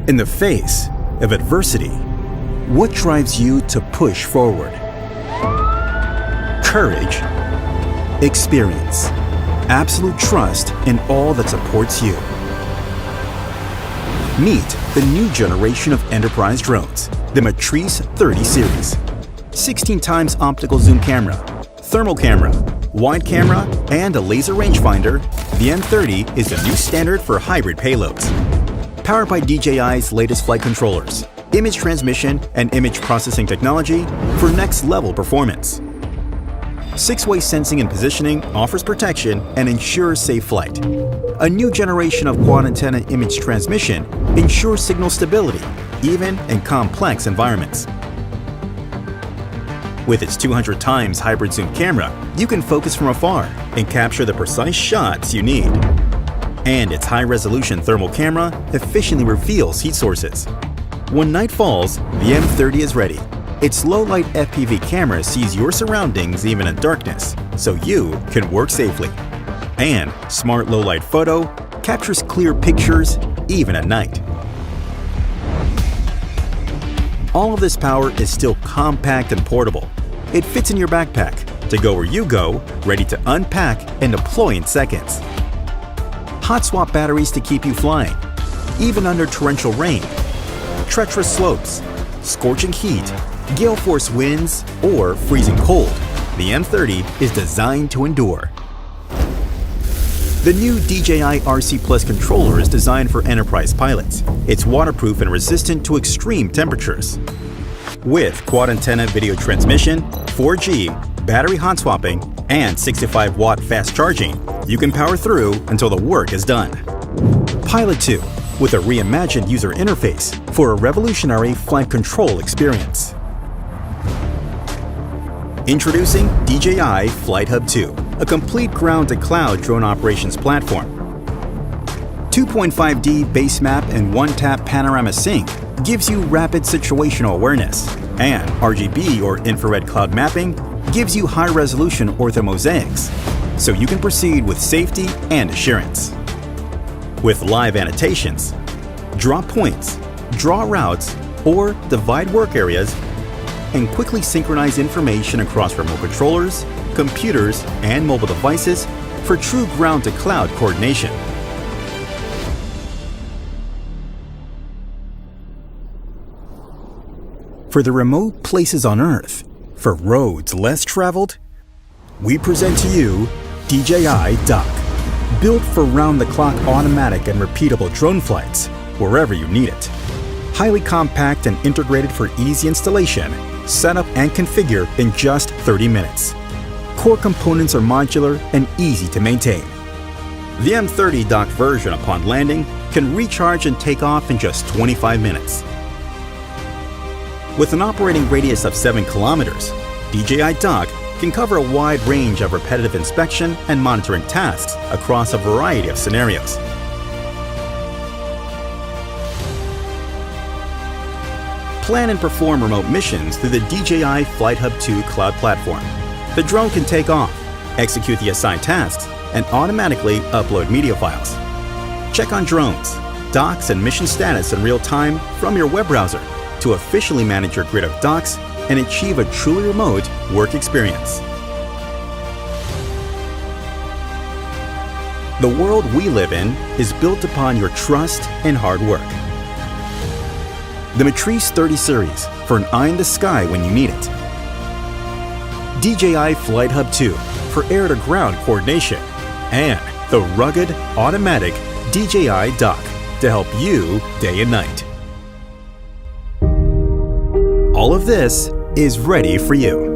In the face of adversity, what drives you to push forward? Courage, experience, absolute trust in all that supports you. Meet the new generation of enterprise drones, the Matrice 30 Series. 16 times optical zoom camera, thermal camera, wide camera, and a laser rangefinder, the M30 is the new standard for hybrid payloads. Powered by DJI's latest flight controllers, image transmission, and image processing technology for next-level performance. 6-way sensing and positioning offers protection and ensures safe flight. A new generation of quad-antenna image transmission ensures signal stability, even in complex environments. With its 200 times hybrid zoom camera, you can focus from afar and capture the precise shots you need. And its high-resolution thermal camera efficiently reveals heat sources. When night falls, the M30 is ready. Its low-light FPV camera sees your surroundings even in darkness, so you can work safely. And Smart Low-Light Photo captures clear pictures even at night. All of this power is still compact and portable. It fits in your backpack to go where you go, ready to unpack and deploy in seconds. Hot swap batteries to keep you flying, even under torrential rain, treacherous slopes, scorching heat, gale force winds, or freezing cold. The M30 is designed to endure. The new DJI RC Plus controller is designed for enterprise pilots. It's waterproof and resistant to extreme temperatures. With quad antenna video transmission, 4G, battery hot swapping, and 65-watt fast charging, you can power through until the work is done. Pilot 2, with a reimagined user interface for a revolutionary flight control experience. Introducing DJI FlightHub 2, a complete ground-to-cloud drone operations platform. 2.5D base map and one-tap panorama sync gives you rapid situational awareness, and RGB or infrared cloud mapping gives you high-resolution orthomosaics, so you can proceed with safety and assurance. With live annotations, draw points, draw routes, or divide work areas, and quickly synchronize information across remote controllers, computers, and mobile devices for true ground-to-cloud coordination. For the remote places on Earth, for roads less traveled, we present to you DJI Dock, built for round-the-clock automatic and repeatable drone flights wherever you need it. Highly compact and integrated for easy installation, setup and configure in just 30 minutes. Core components are modular and easy to maintain. The M30 Dock version upon landing can recharge and take off in just 25 minutes. With an operating radius of 7 kilometers, DJI Dock can cover a wide range of repetitive inspection and monitoring tasks across a variety of scenarios. Plan and perform remote missions through the DJI FlightHub 2 cloud platform. The drone can take off, execute the assigned tasks, and automatically upload media files. Check on drones, docks, and mission status in real time from your web browser to officially manage your grid of docks and achieve a truly remote work experience. The world we live in is built upon your trust and hard work. The Matrice 30 Series for an eye in the sky when you need it. DJI FlightHub 2 for air-to-ground coordination. And the rugged, automatic DJI Dock to help you day and night. All of this is ready for you.